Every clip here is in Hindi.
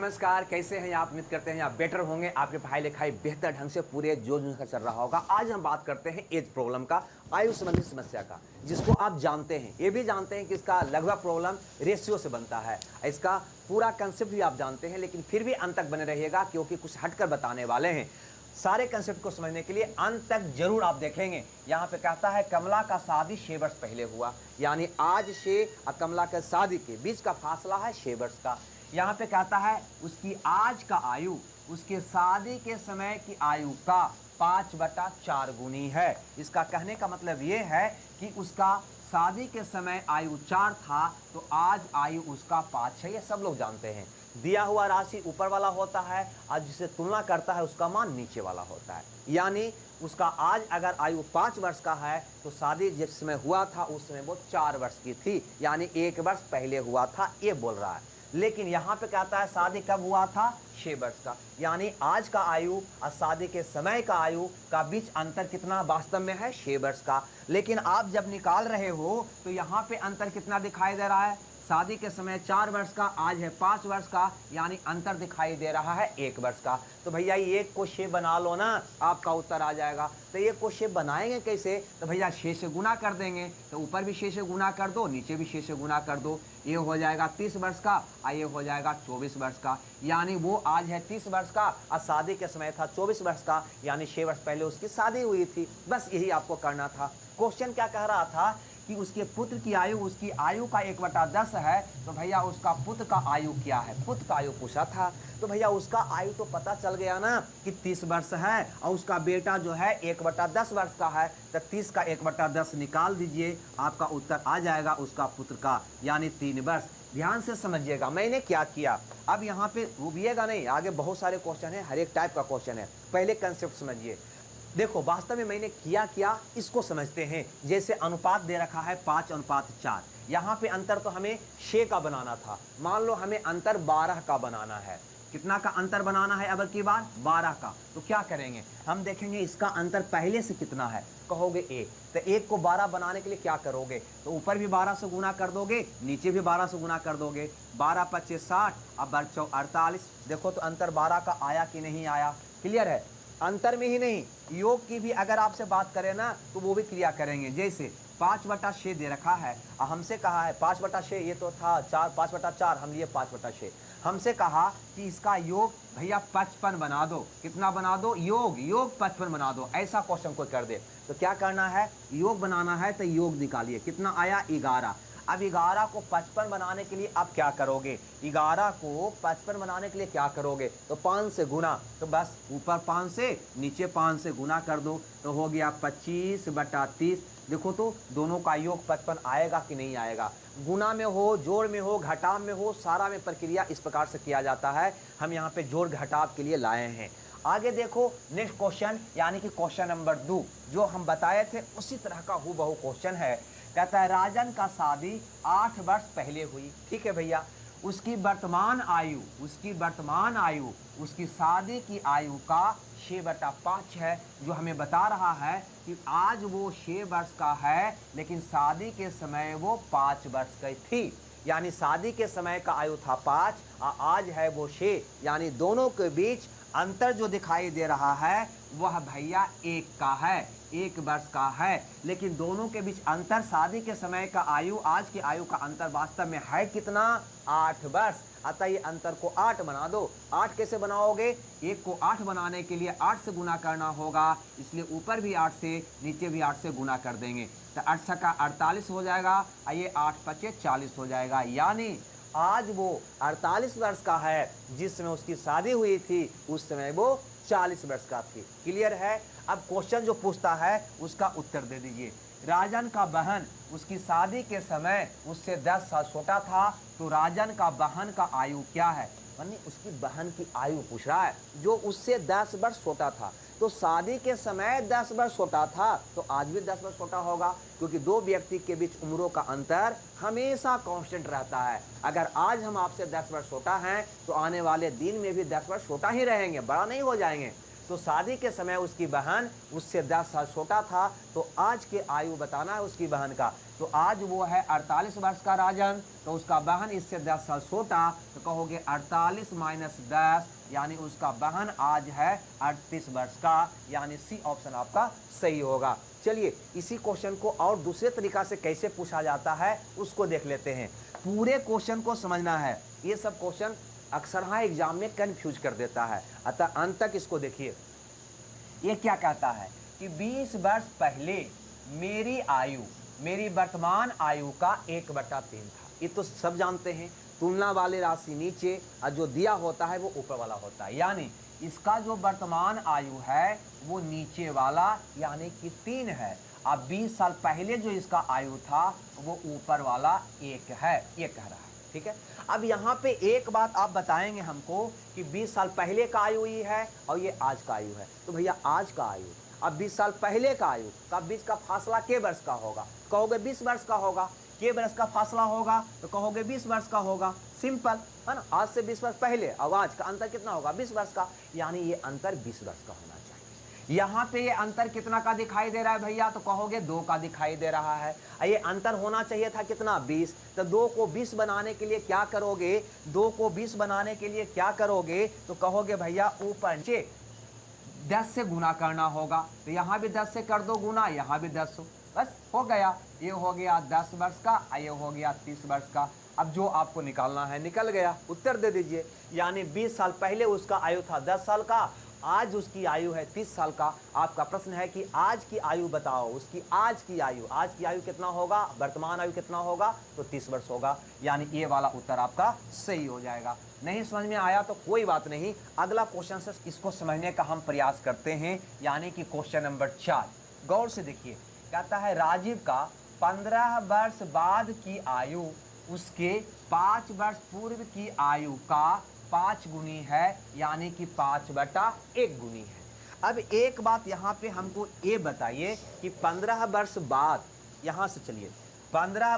नमस्कार, कैसे हैं आप? उम्मीद करते हैं आप बेटर होंगे, आपकी पढ़ाई लिखाई बेहतर ढंग से पूरे जोश का चल रहा होगा। आज हम बात करते हैं एज प्रॉब्लम का, आयु संबंधी समस्या का, जिसको आप जानते हैं, ये भी जानते हैं कि इसका लगभग प्रॉब्लम रेशियो से बनता है। इसका पूरा कंसेप्ट भी आप जानते हैं, लेकिन फिर भी अंत तक बने रहिएगा क्योंकि कुछ हटकर बताने वाले हैं। सारे कंसेप्ट को समझने के लिए अंत तक जरूर आप देखेंगे। यहाँ पे कहता है कमला का शादी 6 वर्ष पहले हुआ, यानी आज से और कमला के शादी के बीच का फासला है 6 वर्ष का। यहाँ पे कहता है उसकी आज का आयु उसके शादी के समय की आयु का 5/4 गुनी है। इसका कहने का मतलब ये है कि उसका शादी के समय आयु 4 था तो आज आयु उसका 5 है। ये सब लोग जानते हैं। दिया हुआ राशि ऊपर वाला होता है और जिसे तुलना करता है उसका मान नीचे वाला होता है। यानी उसका आज अगर आयु 5 वर्ष का है तो शादी जिस समय हुआ था उस समय वो 4 वर्ष की थी, यानी 1 वर्ष पहले हुआ था, ये बोल रहा है। लेकिन यहाँ पे कहता है शादी कब हुआ था? 6 वर्ष का, यानी आज का आयु और शादी के समय का आयु का बीच अंतर कितना वास्तव में है? 6 वर्ष का। लेकिन आप जब निकाल रहे हो तो यहाँ पे अंतर कितना दिखाई दे रहा है? शादी के समय 4 वर्ष का, आज है 5 वर्ष का, यानी अंतर दिखाई दे रहा है 1 वर्ष का। तो भैया ये को 6 बना लो ना, आपका उत्तर आ जाएगा। तो ये को 6 बनाएंगे कैसे? तो भैया 6 से गुना कर देंगे, तो ऊपर भी 6 से गुना कर दो, नीचे भी 6 से गुना कर दो। ये हो जाएगा 30 वर्ष का और ये हो जाएगा 24 वर्ष का, यानी वो आज है 30 वर्ष का और शादी के समय था 24 वर्ष का, यानी 6 वर्ष पहले उसकी शादी हुई थी। बस यही आपको करना था। क्वेश्चन क्या कह रहा था कि उसके पुत्र की आयु उसकी आयु का 1/10 है, तो भैया उसका पुत्र का आयु क्या है? पुत्र का आयु पूछा था, तो भैया उसका आयु तो पता चल गया ना कि 30 वर्ष है और उसका बेटा जो है 1/10 वर्ष का है। तो 30 का 1/10 निकाल दीजिए, आपका उत्तर आ जाएगा उसका पुत्र का, यानी 3 वर्ष। ध्यान से समझिएगा मैंने क्या किया। अब यहाँ पे रुकिएगा नहीं, आगे बहुत सारे क्वेश्चन है, हर एक टाइप का क्वेश्चन है। पहले कंसेप्ट समझिए। देखो वास्तव में मैंने क्या इसको समझते हैं। जैसे अनुपात दे रखा है 5:4, यहाँ पे अंतर तो हमें 6 का बनाना था, मान लो हमें अंतर 12 का बनाना है। कितना का अंतर बनाना है अब की बार? 12 का। तो क्या करेंगे, हम देखेंगे इसका अंतर पहले से कितना है। कहोगे 1, तो 1 को 12 बनाने के लिए क्या करोगे? तो ऊपर भी 12 से गुना कर दोगे, नीचे भी 12 से गुना कर दोगे। 12 × 25 = 60 और 12 × 48। देखो तो अंतर 12 का आया कि नहीं आया? क्लियर है। अंतर में ही नहीं, योग की भी अगर आपसे बात करें ना तो वो भी क्रिया करेंगे। जैसे 5/6 दे रखा है और हमसे कहा है 5/6, ये तो था 5/4, हम लिए 5/6। हमसे कहा कि इसका योग भैया 55 बना दो। कितना बना दो? योग 55 बना दो। ऐसा क्वेश्चन कोई कर दे तो क्या करना है? योग बनाना है तो योग निकालिए। कितना आया? 11। अब 11 को 55 बनाने के लिए आप क्या करोगे? 11 को 55 बनाने के लिए क्या करोगे? तो 5 से गुना, तो बस ऊपर 5 से नीचे 5 से गुना कर दो, तो हो गया 25/30। देखो तो दोनों का योग 55 आएगा कि नहीं आएगा? गुना में हो, जोड़ में हो, घटाव में हो, सारा में प्रक्रिया इस प्रकार से किया जाता है। हम यहाँ पे जोड़ घटाव के लिए लाए हैं। आगे देखो नेक्स्ट क्वेश्चन, यानी कि क्वेश्चन नंबर 2 जो हम बताए थे उसी तरह का हूबहू क्वेश्चन है। कहता है राजन का शादी 8 वर्ष पहले हुई। ठीक है भैया, उसकी वर्तमान आयु उसकी शादी की आयु का 6/5 है, जो हमें बता रहा है कि आज वो 6 वर्ष का है लेकिन शादी के समय वो 5 वर्ष की थी। यानी शादी के समय का आयु था 5 और आज है वो 6, यानी दोनों के बीच अंतर जो दिखाई दे रहा है वह भैया 1 का है, 1 वर्ष का है। लेकिन दोनों के बीच अंतर शादी के समय का आयु, आज की आयु का अंतर वास्तव में है कितना? 8 वर्ष। अतः ये अंतर को 8 बना दो। 8 कैसे बनाओगे? 1 को 8 बनाने के लिए 8 से गुना करना होगा, इसलिए ऊपर भी 8 से नीचे भी 8 से गुना कर देंगे। तो 8 का 48 हो जाएगा और ये 8 × 5 = 40 हो जाएगा। यानी आज वो 48 वर्ष का है, जिस समय उसकी शादी हुई थी उस समय वो 40 वर्ष का थी। क्लियर है। अब क्वेश्चन जो पूछता है उसका उत्तर दे दीजिए। राजन का बहन उसकी शादी के समय उससे 10 साल छोटा था, तो राजन का बहन का आयु क्या है? यानी उसकी बहन की आयु पूछ रहा है जो उससे 10 वर्ष छोटा था। तो शादी के समय 10 वर्ष छोटा था तो आज भी 10 वर्ष छोटा होगा, क्योंकि दो व्यक्ति के बीच उम्रों का अंतर हमेशा कांस्टेंट रहता है। अगर आज हम आपसे 10 वर्ष छोटा हैं तो आने वाले दिन में भी 10 वर्ष छोटा ही रहेंगे, बड़ा नहीं हो जाएंगे। तो शादी के समय उसकी बहन उससे 10 साल छोटा था, तो आज के आयु बताना है उसकी बहन का। तो आज वो है 48 वर्ष का राजन, तो उसका बहन इससे 10 साल छोटा, तो कहोगे 48 माइनस 10, यानी उसका बहन आज है 38 वर्ष का, यानी सी ऑप्शन आपका सही होगा। चलिए इसी क्वेश्चन को और दूसरे तरीका से कैसे पूछा जाता है उसको देख लेते हैं। पूरे क्वेश्चन को समझना है, ये सब क्वेश्चन अक्सर हाँ एग्जाम में कंफ्यूज कर देता है, अतः अंत तक इसको देखिए। ये क्या कहता है कि 20 वर्ष पहले मेरी आयु मेरी वर्तमान आयु का 1/3 था। ये तो सब जानते हैं, तुलना वाले राशि नीचे और जो दिया होता है वो ऊपर वाला होता है, यानी इसका जो वर्तमान आयु है वो नीचे वाला यानी कि 3 है। अब 20 साल पहले जो इसका आयु था वो ऊपर वाला 1 है, ये कह रहा है। ठीक है, अब यहाँ पे एक बात आप बताएंगे हमको कि 20 साल पहले का आयु ये है और ये आज का आयु है, तो भैया आज का आयु, अब 20 साल पहले का आयु का बीच का फासला के वर्ष का होगा, कहोगे 20 वर्ष का होगा। के वर्ष का फासला होगा तो कहोगे 20 वर्ष का होगा, सिंपल है ना। आज से 20 वर्ष पहले और आज का अंतर कितना होगा, 20 वर्ष का, यानी ये अंतर 20 वर्ष का होना चाहिए। यहाँ पे ये अंतर कितना का दिखाई दे रहा है भैया, तो कहोगे 2 का दिखाई दे रहा है। ये अंतर होना चाहिए था कितना, 20, तो 2 को 20 बनाने के लिए क्या करोगे, 2 को 20 बनाने के लिए क्या करोगे, तो कहोगे भैया ऊपर नीचे 10 से गुना करना होगा, तो यहाँ भी 10 से कर दो गुना, यहाँ भी 10, बस हो गया। ये हो गया 10 वर्ष का, ये हो गया 30 वर्ष का। अब जो आपको निकालना है निकल गया, उत्तर दे दीजिए। यानी 20 साल पहले उसका आयु था 10 साल का, आज उसकी आयु है 30 साल का। आपका प्रश्न है कि आज की आयु बताओ, उसकी आज की आयु कितना होगा, वर्तमान आयु कितना होगा, तो 30 वर्ष होगा, यानी ये वाला उत्तर आपका सही हो जाएगा। नहीं समझ में आया तो कोई बात नहीं, अगला क्वेश्चन से इसको समझने का हम प्रयास करते हैं, यानी कि क्वेश्चन नंबर 4। गौर से देखिए, कहता है राजीव का 15 वर्ष बाद की आयु उसके 5 वर्ष पूर्व की आयु का 5 गुनी है, यानी कि 5/1 गुनी है। अब एक बात यहाँ पे हमको ये बताइए कि 15 वर्ष बाद, यहाँ से चलिए 15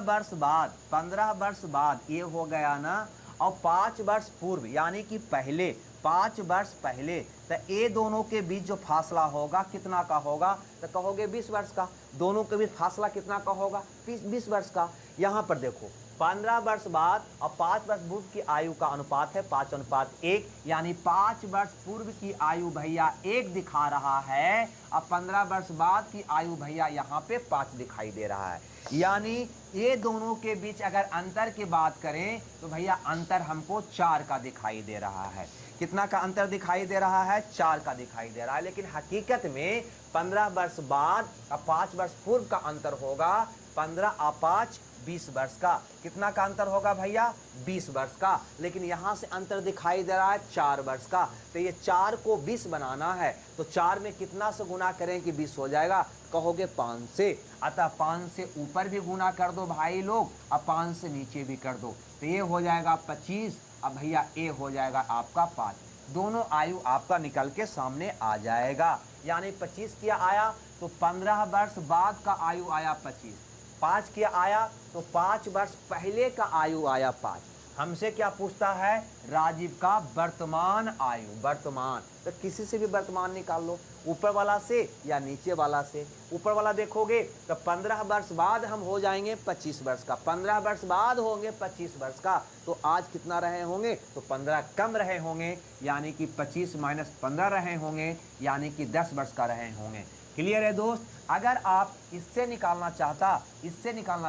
वर्ष बाद ये हो गया ना, और 5 वर्ष पूर्व यानी कि पहले, 5 वर्ष पहले, तो ये दोनों के बीच जो फासला होगा कितना का होगा, तो कहोगे 20 वर्ष का। दोनों के बीच फासला कितना का होगा, 20 वर्ष का। यहाँ पर देखो 15 वर्ष बाद और 5 वर्ष पूर्व की आयु का अनुपात है 5:1, यानी 5 वर्ष पूर्व की आयु भैया 1 दिखा रहा है, अब 15 वर्ष बाद की आयु भैया यहाँ पे 5 दिखाई दे रहा है। यानी ये दोनों के बीच अगर अंतर की बात करें तो भैया अंतर हमको 4 का दिखाई दे रहा है। कितना का अंतर दिखाई दे रहा है, 4 का दिखाई दे रहा है। लेकिन हकीकत में 15 वर्ष बाद और 5 वर्ष पूर्व का अंतर होगा 15 और 5 20 वर्ष का। कितना का अंतर होगा भैया, 20 वर्ष का। लेकिन यहाँ से अंतर दिखाई दे रहा है 4 वर्ष का, तो ये 4 को 20 बनाना है, तो 4 में कितना से गुना करें कि 20 हो जाएगा, कहोगे 5 से। अतः 5 से ऊपर भी गुना कर दो भाई लोग, अब 5 से नीचे भी कर दो, तो ये हो जाएगा 25, अब भैया ये हो जाएगा आपका 5। दोनों आयु आपका निकल के सामने आ जाएगा, यानी 25 किया आया तो 15 वर्ष बाद का आयु आया 25, 5 किया आया तो 5 वर्ष पहले का आयु आया 5। हमसे क्या पूछता है, राजीव का वर्तमान आयु, वर्तमान, तो किसी से भी वर्तमान निकाल लो, ऊपर वाला से या नीचे वाला से। ऊपर वाला देखोगे तो 15 वर्ष बाद हम हो जाएंगे 25 वर्ष का, 15 वर्ष बाद होंगे 25 वर्ष का, तो आज कितना रहे होंगे, तो 15 कम रहे होंगे, यानी कि 25 माइनस 15 रहे होंगे, यानी कि 10 वर्ष का रहे होंगे। क्लियर है दोस्त। अगर आप इससे निकालना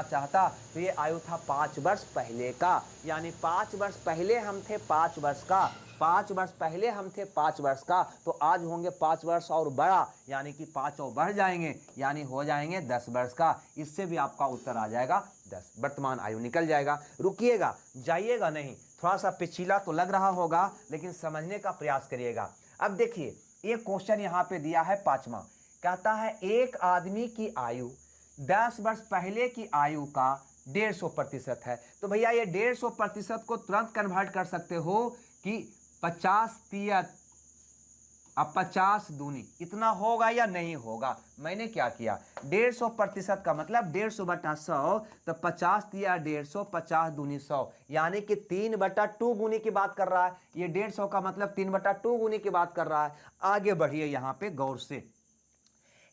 चाहता तो ये आयु था 5 वर्ष पहले का, यानी 5 वर्ष पहले हम थे 5 वर्ष का, 5 वर्ष पहले हम थे 5 वर्ष का, तो आज होंगे 5 वर्ष और बड़ा, यानी कि 5 और बढ़ जाएंगे, यानी हो जाएंगे 10 वर्ष का। इससे भी आपका उत्तर आ जाएगा 10, वर्तमान आयु निकल जाएगा। रुकिएगा, जाइएगा नहीं, थोड़ा सा पिछला तो लग रहा होगा, लेकिन समझने का प्रयास करिएगा। अब देखिए ये क्वेश्चन यहाँ पे दिया है 5वां, कहता है एक आदमी की आयु 10 वर्ष पहले की आयु का 150% है। तो भैया ये 150% को तुरंत कन्वर्ट कर सकते हो कि 50 30 अब 50 दूनी इतना होगा या नहीं होगा? मैंने क्या किया, 150% का मतलब 150/100, तो 50 दिया 150, 50 दूनी 100, यानी कि 3/2 गुनी की बात कर रहा है। ये 150 का मतलब 3/2 गुनी की बात कर रहा है। आगे बढ़िए यहां पे गौर से,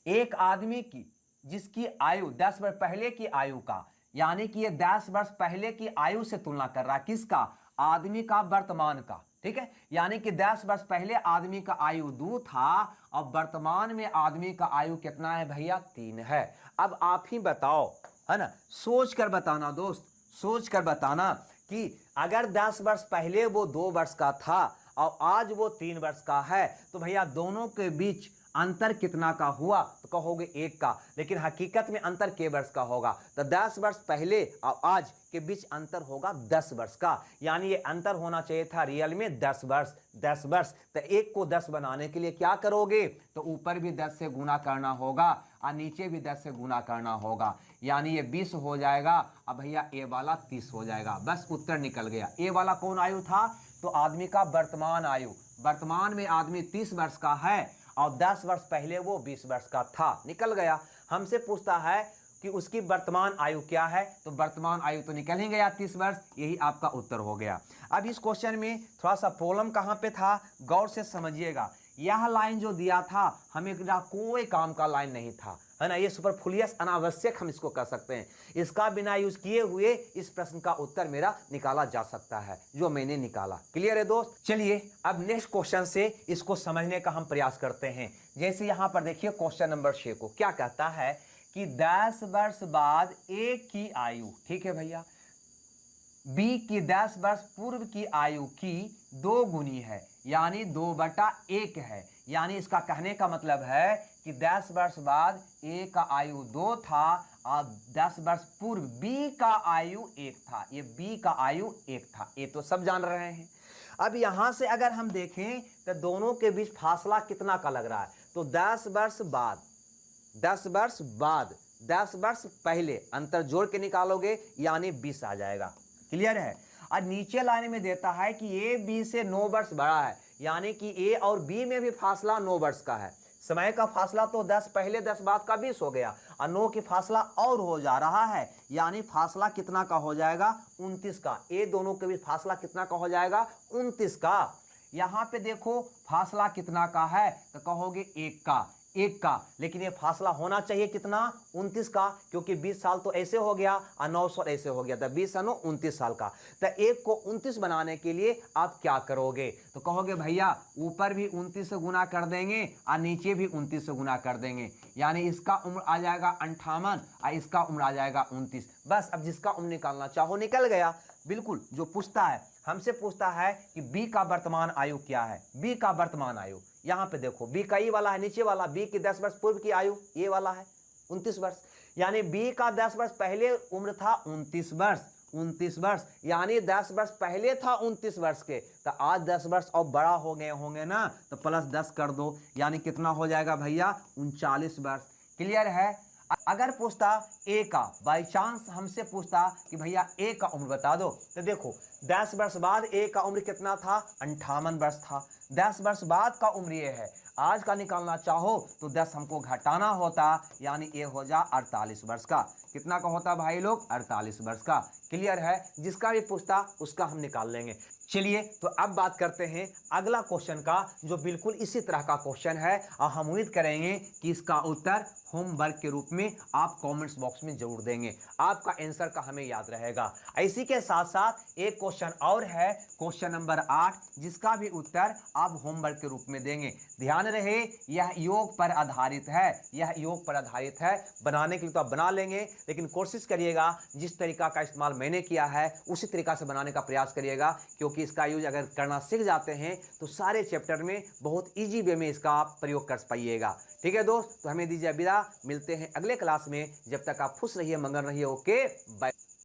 एक आदमी की जिसकी आयु 10 वर्ष पहले की आयु का, यानी कि ये 10 वर्ष पहले की आयु से तुलना कर रहा है, किसका? आदमी का वर्तमान का, ठीक है। यानी कि 10 वर्ष पहले आदमी का आयु 2 था, अब वर्तमान में आदमी का आयु कितना है भैया? 3 है। अब आप ही बताओ, है ना, सोच कर बताना दोस्त, सोच कर बताना कि अगर 10 वर्ष पहले वो 2 वर्ष का था और आज वो 3 वर्ष का है, तो भैया दोनों के बीच अंतर कितना का हुआ? तो कहोगे 1 का, लेकिन हकीकत में अंतर के वर्ष का होगा? तो 10 वर्ष पहले और आज के बीच अंतर होगा 10 वर्ष का, यानी ये अंतर होना चाहिए था रियल में 10 वर्ष। 10 वर्ष, तो 1 को 10 बनाने के लिए क्या करोगे? तो ऊपर भी 10 से गुना करना होगा और नीचे भी 10 से गुना करना होगा, यानी ये 20 हो जाएगा। अब भैया ए वाला 30 हो जाएगा, बस उत्तर निकल गया। ए वाला कौन आयु था? तो आदमी का वर्तमान आयु, वर्तमान में आदमी 30 वर्ष का है और 10 वर्ष पहले वो 20 वर्ष का था, निकल गया। हमसे पूछता है कि उसकी वर्तमान आयु क्या है, तो वर्तमान आयु तो निकल ही गया 30 वर्ष, यही आपका उत्तर हो गया। अब इस क्वेश्चन में थोड़ा सा प्रॉब्लम कहाँ पे था, गौर से समझिएगा। यह लाइन जो दिया था हमें कोई काम का लाइन नहीं था, है ना, ये सुपरफ्लुअस अनावश्यक हम इसको कर सकते हैं। इसका बिना यूज किए हुए इस प्रश्न का उत्तर मेरा निकाला जा सकता है, जो मैंने निकाला। क्लियर है दोस्त? चलिए अब नेक्स्ट क्वेश्चन से इसको समझने का हम प्रयास करते हैं। जैसे यहां पर देखिए क्वेश्चन नंबर 6 को क्या कहता है कि 10 वर्ष बाद ए की आयु, ठीक है भैया, बी की 10 वर्ष पूर्व की आयु की 2 गुनी है, यानी 2/1 है। यानी इसका कहने का मतलब है कि 10 वर्ष बाद ए का आयु 2 था और 10 वर्ष पूर्व बी का आयु 1 था। ये बी का आयु 1 था, ये तो सब जान रहे हैं। अब यहां से अगर हम देखें तो दोनों के बीच फासला कितना का लग रहा है, तो 10 वर्ष बाद, 10 वर्ष बाद, 10 वर्ष पहले, अंतर जोड़ के निकालोगे यानी 20 आ जाएगा। क्लियर है? और नीचे लाइन में देता है कि ए बी से 9 वर्ष बड़ा है, यानी कि ए और बी में भी फासला 9 वर्ष का है। समय का फासला तो 10 पहले 10 बाद का 20 हो गया और 9 की फासला और हो जा रहा है, यानी फासला कितना का हो जाएगा? 29 का। ए दोनों के बीच फासला कितना का हो जाएगा? 29 का। यहां पे देखो फासला कितना का है, तो कहोगे 1 का, 1 का, लेकिन ये फासला होना चाहिए कितना? 29 का, क्योंकि 20 साल तो ऐसे हो गया और 9 साल ऐसे हो गया, तो 20 और 9 29 साल का। तो 1 को 29 बनाने के लिए आप क्या करोगे? तो कहोगे भैया ऊपर भी 29 से गुना कर देंगे और नीचे भी 29 से गुना कर देंगे, यानी इसका उम्र आ जाएगा 58 और इसका उम्र आ जाएगा 29। बस अब जिसका उम्र निकालना चाहो निकल गया। बिल्कुल, जो पूछता है हमसे पूछता है कि बी का वर्तमान आयु क्या है, बी का वर्तमान आयु, यहां पे देखो बी का ई वाला है, नीचे वाला बी की 10 वर्ष पूर्व की आयु ये वाला है 29 वर्ष, यानी बी का 10 वर्ष पहले उम्र था 29 वर्ष, 29 वर्ष, यानी 10 वर्ष पहले था 29 वर्ष के, तो आज 10 वर्ष और बड़ा हो गए होंगे ना, तो प्लस 10 कर दो, यानी कितना हो जाएगा भैया? 39 वर्ष। क्लियर है? अगर पूछता ए का, बाई चांस हमसे पूछता कि भैया ए का उम्र बता दो, तो देखो 10 वर्ष बाद ए का उम्र कितना था? 58 वर्ष था। 10 वर्ष बाद का उम्र ये है, आज का निकालना चाहो तो 10 हमको घटाना होता, यानी ए हो जा 48 वर्ष का। कितना का होता भाई लोग? 48 वर्ष का। क्लियर है? जिसका भी पूछता उसका हम निकाल लेंगे। चलिए तो अब बात करते हैं अगला क्वेश्चन का, जो बिल्कुल इसी तरह का क्वेश्चन है और हम उम्मीद करेंगे कि इसका उत्तर होमवर्क के रूप में आप कमेंट्स बॉक्स में जरूर देंगे, आपका आंसर का हमें याद रहेगा। इसी के साथ साथ एक क्वेश्चन और है, क्वेश्चन नंबर 8, जिसका भी उत्तर आप होमवर्क के रूप में देंगे। ध्यान रहे यह योग पर आधारित है, यह योग पर आधारित है। बनाने के लिए तो आप बना लेंगे, लेकिन कोशिश करिएगा जिस तरीका का इस्तेमाल मैंने किया है उसी तरीका से बनाने का प्रयास करिएगा, क्योंकि इसका यूज अगर करना सीख जाते हैं तो सारे चैप्टर में बहुत ईजी वे में इसका आप प्रयोग कर पाइएगा। ठीक है दोस्त, तो हमें दीजिए विदा, मिलते हैं अगले क्लास में। जब तक आप खुश रहिए, मगन रहिए। Okay bye.